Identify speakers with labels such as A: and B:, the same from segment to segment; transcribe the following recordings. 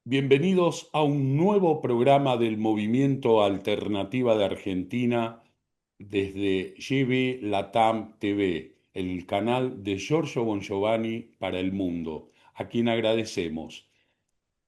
A: Bienvenidos a un nuevo programa del Movimiento Alternativa de Argentina desde GB Latam TV, el canal de Giorgio Bongiovanni para el mundo, a quien agradecemos.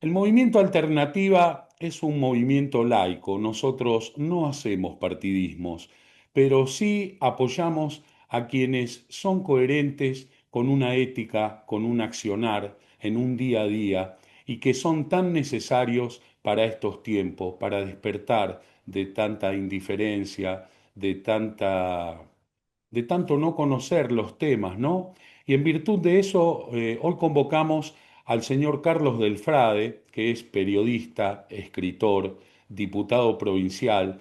A: El movimiento Alternativa es un movimiento laico. Nosotros no hacemos partidismos, pero sí apoyamos a quienes son coherentes con una ética, con un accionar en un día a día y que son tan necesarios para estos tiempos, para despertar de tanta indiferencia, de tanta de tanto no conocer los temas, ¿no? Y en virtud de eso, hoy convocamos al señor Carlos Delfrade, que es periodista, escritor, diputado provincial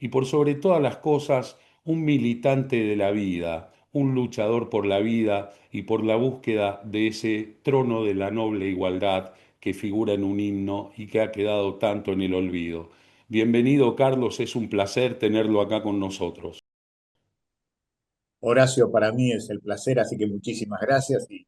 A: y por sobre todas las cosas, un militante de la vida, un luchador por la vida y por la búsqueda de ese trono de la noble igualdad que figura en un himno y que ha quedado tanto en el olvido. Bienvenido, Carlos, es un placer tenerlo acá con nosotros.
B: Horacio, para mí es el placer, así que muchísimas gracias y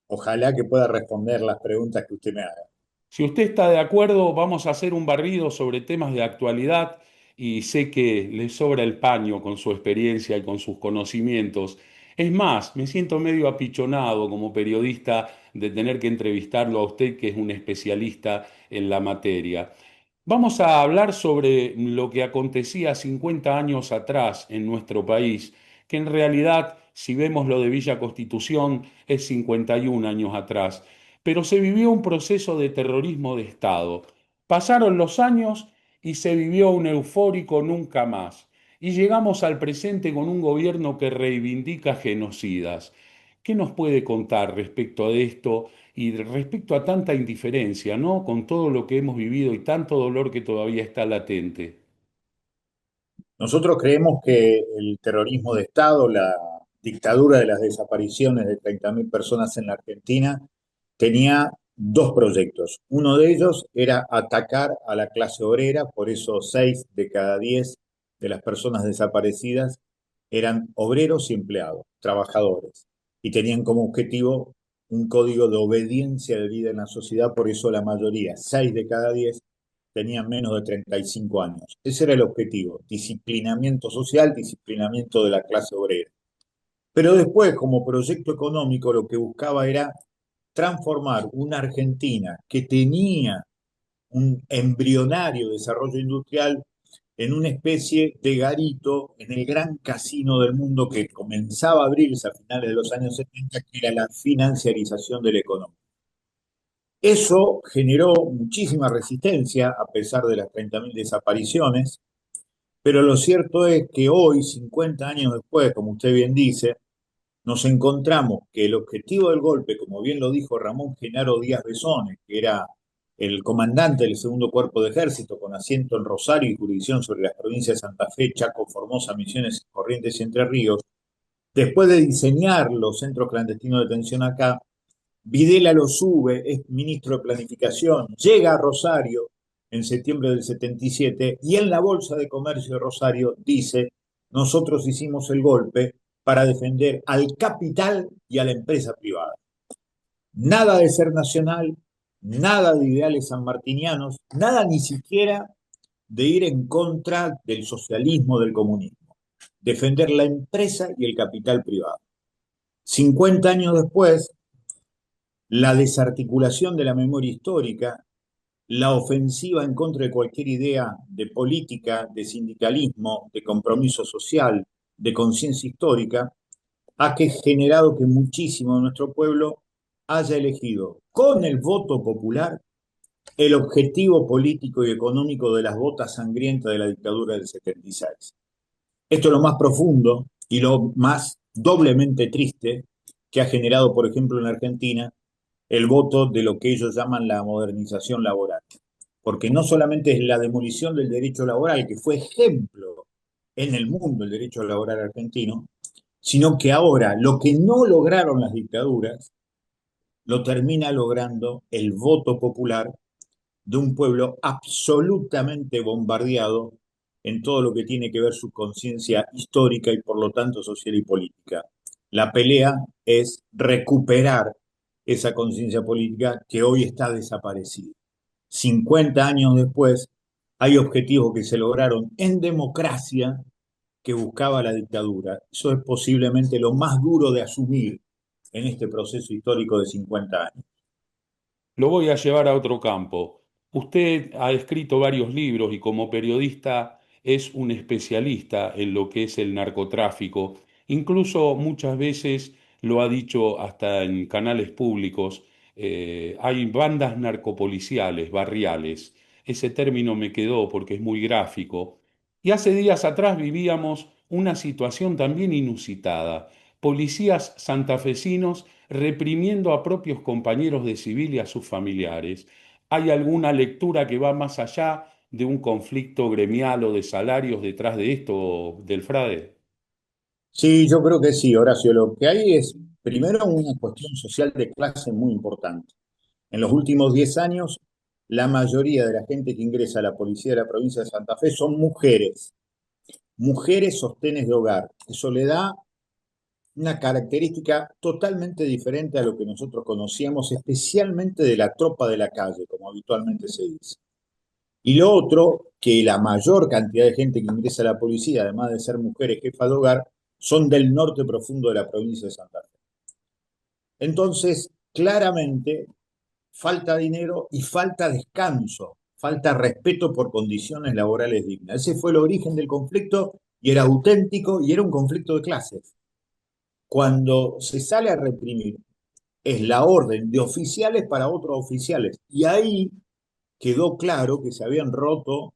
B: ojalá que pueda responder las preguntas que usted me haga.
A: Si usted está de acuerdo, vamos a hacer un barrido sobre temas de actualidad y sé que le sobra el paño con su experiencia y con sus conocimientos. Es más, me siento medio apichonado como periodista de tener que entrevistarlo a usted, que es un especialista en la materia. Vamos a hablar sobre lo que acontecía 50 años atrás en nuestro país, que en realidad, si vemos lo de Villa Constitución, es 51 años atrás, pero se vivió un proceso de terrorismo de Estado. Pasaron los años y se vivió un eufórico nunca más. Y llegamos al presente con un gobierno que reivindica genocidas. ¿Qué nos puede contar respecto a esto y respecto a tanta indiferencia, ¿no? Con todo lo que hemos vivido y tanto dolor que todavía está latente.
B: Nosotros creemos que el terrorismo de Estado, la dictadura de las desapariciones de 30.000 personas en la Argentina, tenía dos proyectos. Uno de ellos era atacar a la clase obrera, por eso 6 de cada 10 de las personas desaparecidas eran obreros y empleados, trabajadores, y tenían como objetivo un código de obediencia de vida en la sociedad, por eso la mayoría, 6 de cada 10, tenían menos de 35 años. Ese era el objetivo, disciplinamiento social, disciplinamiento de la clase obrera. Pero después, como proyecto económico, lo que buscaba era transformar una Argentina que tenía un embrionario desarrollo industrial en una especie de garito en el gran casino del mundo que comenzaba a abrirse a finales de los años 70, que era la financiarización de la economía. Eso generó muchísima resistencia a pesar de las 30.000 desapariciones, pero lo cierto es que hoy, 50 años después, como usted bien dice, nos encontramos que el objetivo del golpe, como bien lo dijo Ramón Genaro Díaz Besones, que era el comandante del segundo cuerpo de ejército con asiento en Rosario y jurisdicción sobre las provincias de Santa Fe, Chaco, Formosa, Misiones, Corrientes y Entre Ríos, después de diseñar los centros clandestinos de detención acá, Videla lo sube, es ministro de Planificación, llega a Rosario en septiembre del 77 y en la Bolsa de Comercio de Rosario dice, nosotros hicimos el golpe para defender al capital y a la empresa privada. Nada de ser nacional, nada de ideales sanmartinianos, nada ni siquiera de ir en contra del socialismo, del comunismo. Defender la empresa y el capital privado. 50 años después, la desarticulación de la memoria histórica, la ofensiva en contra de cualquier idea de política, de sindicalismo, de compromiso social, de conciencia histórica, ha generado que muchísimo de nuestro pueblo haya elegido con el voto popular el objetivo político y económico de las botas sangrientas de la dictadura del 76. Esto es lo más profundo y lo más doblemente triste que ha generado, por ejemplo, en la Argentina, el voto de lo que ellos llaman la modernización laboral. Porque no solamente es la demolición del derecho laboral, que fue ejemplo en el mundo el derecho laboral argentino, sino que ahora lo que no lograron las dictaduras, lo termina logrando el voto popular de un pueblo absolutamente bombardeado en todo lo que tiene que ver su conciencia histórica y por lo tanto social y política. La pelea es recuperar esa conciencia política que hoy está desaparecida. 50 años después, hay objetivos que se lograron en democracia que buscaba la dictadura. Eso es posiblemente lo más duro de asumir en este proceso histórico de 50 años.
A: Lo voy a llevar a otro campo. Usted ha escrito varios libros y como periodista es un especialista en lo que es el narcotráfico. Incluso muchas veces lo ha dicho hasta en canales públicos. Hay bandas narcopoliciales, barriales. Ese término me quedó porque es muy gráfico. Y hace días atrás vivíamos una situación también inusitada. Policías santafesinos reprimiendo a propios compañeros de civil y a sus familiares. ¿Hay alguna lectura que va más allá de un conflicto gremial o de salarios detrás de esto, del Frade?
B: Sí, yo creo que sí, Horacio. Lo que hay es, primero, una cuestión social de clase muy importante. En los últimos 10 años, la mayoría de la gente que ingresa a la policía de la provincia de Santa Fe son mujeres, mujeres sostenes de hogar. Eso le da una característica totalmente diferente a lo que nosotros conocíamos, especialmente de la tropa de la calle, como habitualmente se dice. Y lo otro, que la mayor cantidad de gente que ingresa a la policía, además de ser mujeres jefas de hogar, son del norte profundo de la provincia de Santa Fe. Entonces, claramente, falta dinero y falta descanso, falta respeto por condiciones laborales dignas. Ese fue el origen del conflicto y era auténtico y era un conflicto de clases. Cuando se sale a reprimir, es la orden de oficiales para otros oficiales. Y ahí quedó claro que se habían roto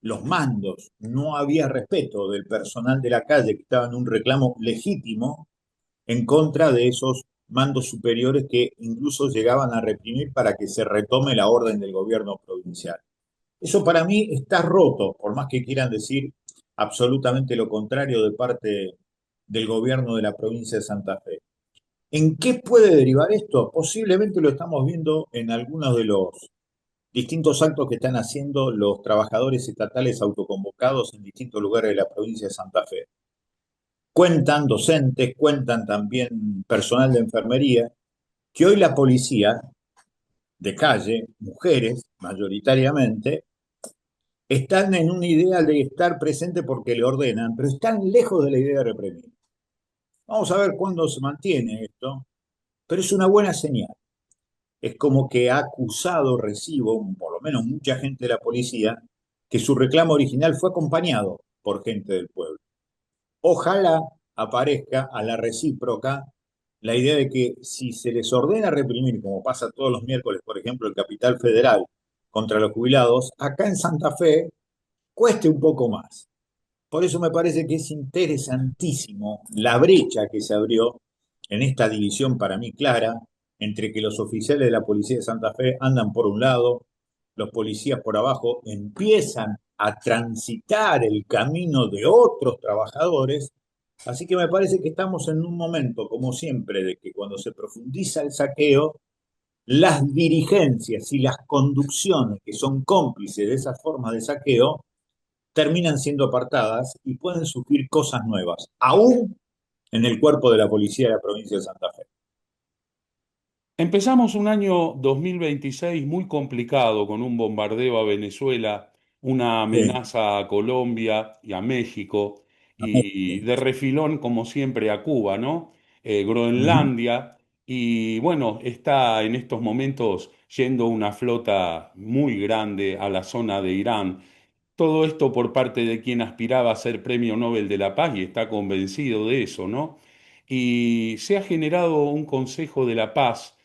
B: los mandos, no había respeto del personal de la calle que estaba en un reclamo legítimo en contra de esos mandos superiores que incluso llegaban a reprimir para que se retome la orden del gobierno provincial. Eso para mí está roto, por más que quieran decir absolutamente lo contrario de parte del gobierno de la provincia de Santa Fe. ¿En qué puede derivar esto? Posiblemente lo estamos viendo en algunos de los distintos actos que están haciendo los trabajadores estatales autoconvocados en distintos lugares de la provincia de Santa Fe. Cuentan docentes, cuentan también personal de enfermería, que hoy la policía de calle, mujeres mayoritariamente, están en una idea de estar presente porque le ordenan, pero están lejos de la idea de reprimir. Vamos a ver cuándo se mantiene esto, pero es una buena señal. Es como que ha acusado, recibo, por lo menos mucha gente de la policía, que su reclamo original fue acompañado por gente del pueblo. Ojalá aparezca a la recíproca la idea de que si se les ordena reprimir, como pasa todos los miércoles, por ejemplo, el Capital Federal contra los jubilados, acá en Santa Fe cueste un poco más. Por eso me parece que es interesantísimo la brecha que se abrió en esta división para mí clara entre que los oficiales de la Policía de Santa Fe andan por un lado, los policías por abajo empiezan a transitar el camino de otros trabajadores. Así que me parece que estamos en un momento, como siempre, de que cuando se profundiza el saqueo, las dirigencias y las conducciones que son cómplices de esas formas de saqueo terminan siendo apartadas y pueden surgir cosas nuevas, aún en el cuerpo de la policía de la provincia de Santa Fe.
A: Empezamos un año 2026 muy complicado con un bombardeo a Venezuela, una
B: Sí,
A: amenaza a Colombia y a México y de refilón, como siempre, a Cuba, ¿no?
B: uh-huh.
A: Groenlandia y bueno, está en estos momentos yendo una flota muy grande a la zona de Irán. Todo esto por parte de quien aspiraba a ser Premio Nobel de la Paz y está convencido de eso, ¿no? Y se ha generado un Consejo de la Paz,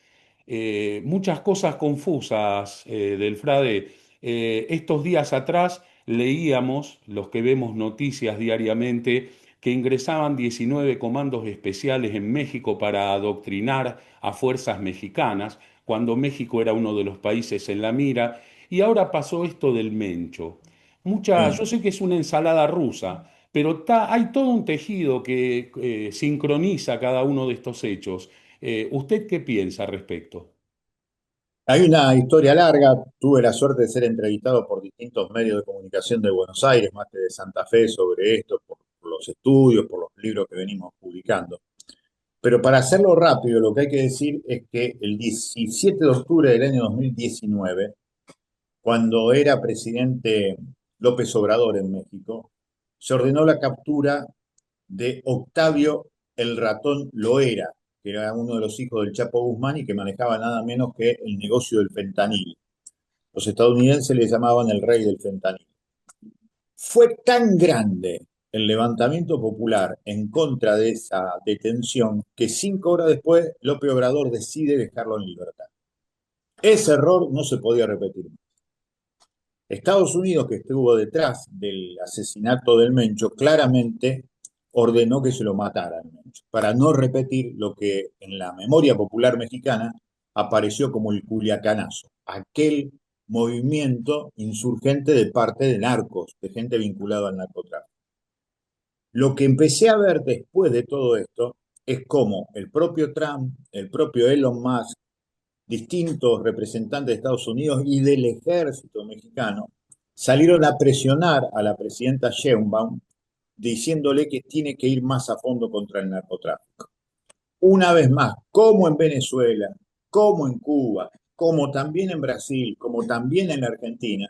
A: muchas cosas confusas del Frade. Estos días atrás leíamos, los que vemos noticias diariamente, que ingresaban 19 comandos especiales en México para adoctrinar a fuerzas mexicanas, cuando México era uno de los países en la mira, y ahora pasó esto del Mencho. Yo
B: Sí.
A: sé que es una ensalada rusa, pero hay todo un tejido que sincroniza cada uno de estos hechos. ¿Usted qué piensa al respecto?
B: Hay una historia larga, tuve la suerte de ser entrevistado por distintos medios de comunicación de Buenos Aires, más que de Santa Fe, sobre esto, por los estudios, por los libros que venimos publicando. Pero para hacerlo rápido, lo que hay que decir es que el 17 de octubre del año 2019, cuando era presidente López Obrador en México, se ordenó la captura de Octavio el Ratón Loera, que era uno de los hijos del Chapo Guzmán y que manejaba nada menos que el negocio del fentanil. Los estadounidenses le llamaban el rey del fentanil. Fue tan grande el levantamiento popular en contra de esa detención que 5 horas después López Obrador decide dejarlo en libertad. Ese error no se podía repetir. Estados Unidos, que estuvo detrás del asesinato del Mencho, claramente ordenó que se lo mataran para no repetir lo que en la memoria popular mexicana apareció como el Culiacanazo, aquel movimiento insurgente de parte de narcos, de gente vinculada al narcotráfico. Lo que empecé a ver después de todo esto es cómo el propio Trump, el propio Elon Musk, distintos representantes de Estados Unidos y del ejército mexicano salieron a presionar a la presidenta Sheinbaum diciéndole que tiene que ir más a fondo contra el narcotráfico. Una vez más, como en Venezuela, como en Cuba, como también en Brasil, como también en Argentina,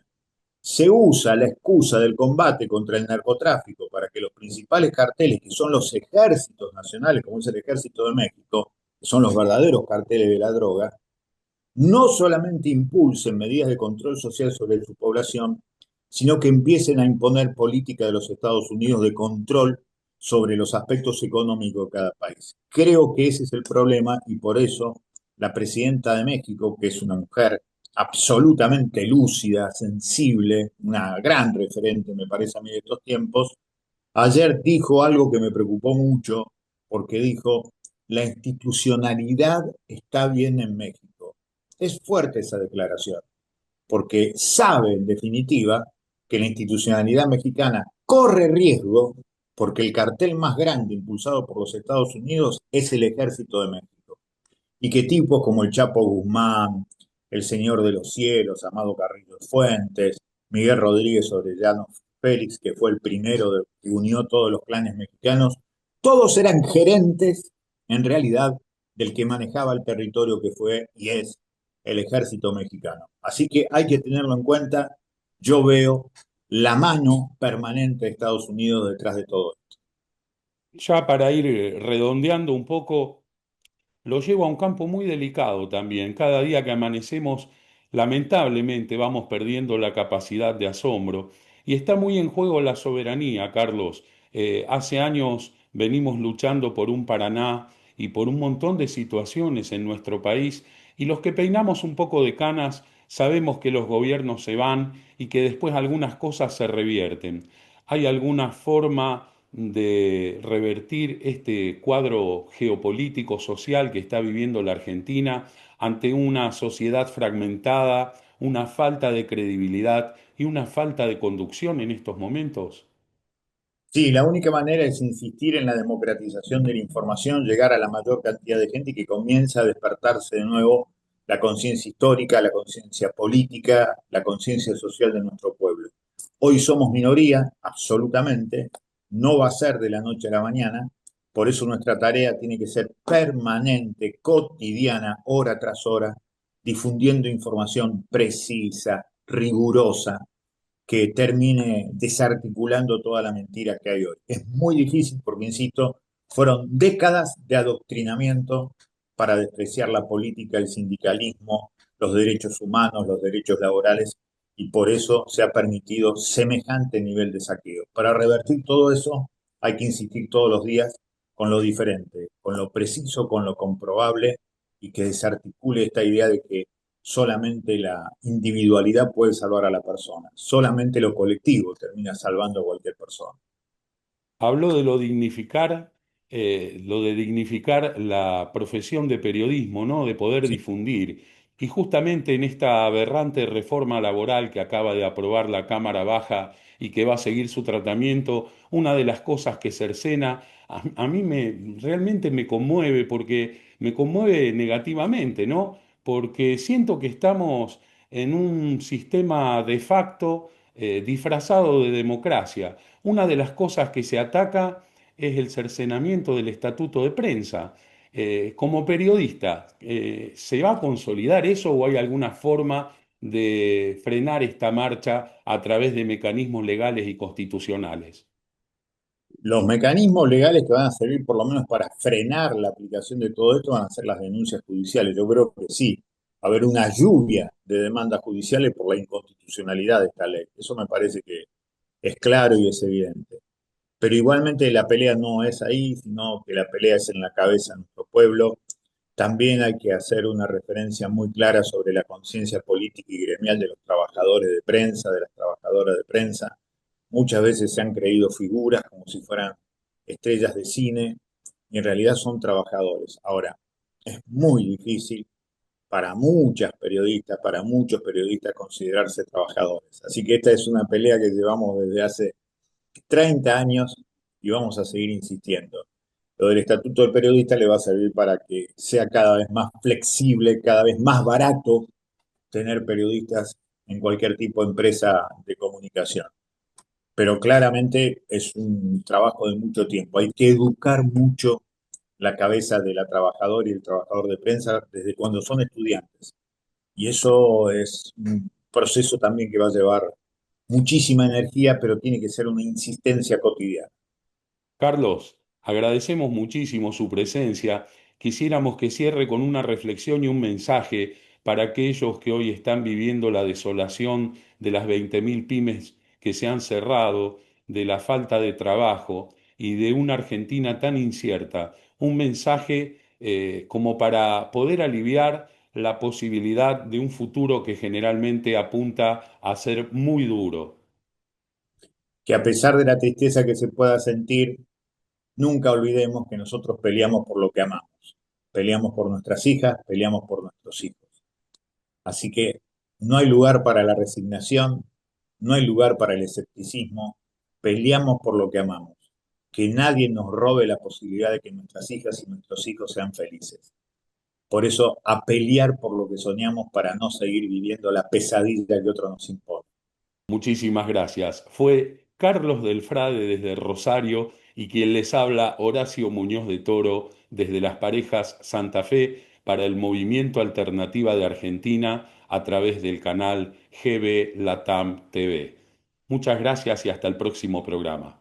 B: se usa la excusa del combate contra el narcotráfico para que los principales carteles, que son los ejércitos nacionales, como es el Ejército de México, que son los verdaderos carteles de la droga, no solamente impulsen medidas de control social sobre su población, sino que empiecen a imponer políticas de los Estados Unidos de control sobre los aspectos económicos de cada país. Creo que ese es el problema y por eso la presidenta de México, que es una mujer absolutamente lúcida, sensible, una gran referente, me parece a mí, de estos tiempos, ayer dijo algo que me preocupó mucho, porque dijo, la institucionalidad está bien en México. Es fuerte esa declaración, porque sabe en definitiva que la institucionalidad mexicana corre riesgo porque el cartel más grande impulsado por los Estados Unidos es el Ejército de México. Y que tipos como el Chapo Guzmán, el Señor de los Cielos, Amado Carrillo Fuentes, Miguel Rodríguez Orellano Félix, que fue el primero que unió todos los clanes mexicanos, todos eran gerentes, en realidad, del que manejaba el territorio que fue y es el ejército mexicano. Así que hay que tenerlo en cuenta. Yo veo la mano permanente de Estados Unidos detrás de todo esto.
A: Ya para ir redondeando un poco, lo llevo a un campo muy delicado también. Cada día que amanecemos, lamentablemente vamos perdiendo la capacidad de asombro y está muy en juego la soberanía, Carlos. Hace años venimos luchando por un Paraná y por un montón de situaciones en nuestro país y los que peinamos un poco de canas sabemos que los gobiernos se van y que después algunas cosas se revierten. ¿Hay alguna forma de revertir este cuadro geopolítico social que está viviendo la Argentina ante una sociedad fragmentada, una falta de credibilidad y una falta de conducción en estos momentos?
B: Sí, la única manera es insistir en la democratización de la información, llegar a la mayor cantidad de gente y que comience a despertarse de nuevo la conciencia histórica, la conciencia política, la conciencia social de nuestro pueblo. Hoy somos minoría, absolutamente, no va a ser de la noche a la mañana, por eso nuestra tarea tiene que ser permanente, cotidiana, hora tras hora, difundiendo información precisa, rigurosa, que termine desarticulando toda la mentira que hay hoy. Es muy difícil porque, insisto, fueron décadas de adoctrinamiento para despreciar la política, el sindicalismo, los derechos humanos, los derechos laborales, y por eso se ha permitido semejante nivel de saqueo. Para revertir todo eso hay que insistir todos los días con lo diferente, con lo preciso, con lo comprobable, y que desarticule esta idea de que solamente la individualidad puede salvar a la persona, solamente lo colectivo termina salvando a cualquier persona.
A: Habló de lo de dignificar la profesión de periodismo, ¿no? De poder
B: Sí,
A: difundir. Y justamente en esta aberrante reforma laboral que acaba de aprobar la Cámara Baja y que va a seguir su tratamiento, una de las cosas que cercena a mí realmente me conmueve porque me conmueve negativamente, ¿no? Porque siento que estamos en un sistema de facto disfrazado de democracia. Una de las cosas que se ataca es el cercenamiento del estatuto de prensa. Como periodista, ¿se va a consolidar eso o hay alguna forma de frenar esta marcha a través de mecanismos legales y constitucionales?
B: Los mecanismos legales que van a servir por lo menos para frenar la aplicación de todo esto van a ser las denuncias judiciales. Yo creo que sí, va a haber una lluvia de demandas judiciales por la inconstitucionalidad de esta ley. Eso me parece que es claro y es evidente. Pero igualmente la pelea no es ahí, sino que la pelea es en la cabeza de nuestro pueblo. También hay que hacer una referencia muy clara sobre la conciencia política y gremial de los trabajadores de prensa, de las trabajadoras de prensa. Muchas veces se han creído figuras como si fueran estrellas de cine y en realidad son trabajadores. Ahora, es muy difícil para muchos periodistas considerarse trabajadores. Así que esta es una pelea que llevamos desde hace 30 años y vamos a seguir insistiendo. Lo del Estatuto del Periodista le va a servir para que sea cada vez más flexible, cada vez más barato tener periodistas en cualquier tipo de empresa de comunicación. Pero claramente es un trabajo de mucho tiempo. Hay que educar mucho la cabeza de la trabajadora y el trabajador de prensa desde cuando son estudiantes. Y eso es un proceso también que va a llevar muchísima energía, pero tiene que ser una insistencia cotidiana.
A: Carlos, agradecemos muchísimo su presencia. Quisiéramos que cierre con una reflexión y un mensaje para aquellos que hoy están viviendo la desolación de las 20.000 pymes que se han cerrado, de la falta de trabajo y de una Argentina tan incierta. Un mensaje como para poder aliviar la posibilidad de un futuro que generalmente apunta a ser muy duro.
B: Que a pesar de la tristeza que se pueda sentir, nunca olvidemos que nosotros peleamos por lo que amamos. Peleamos por nuestras hijas, peleamos por nuestros hijos. Así que no hay lugar para la resignación, no hay lugar para el escepticismo. Peleamos por lo que amamos. Que nadie nos robe la posibilidad de que nuestras hijas y nuestros hijos sean felices. Por eso, a pelear por lo que soñamos para no seguir viviendo la pesadilla que otros nos imponen.
A: Muchísimas gracias. Fue Carlos Delfrade desde Rosario y quien les habla Horacio Muñoz de Toro desde las Parejas Santa Fe para el Movimiento Alternativa de Argentina a través del canal GB Latam TV. Muchas gracias y hasta el próximo programa.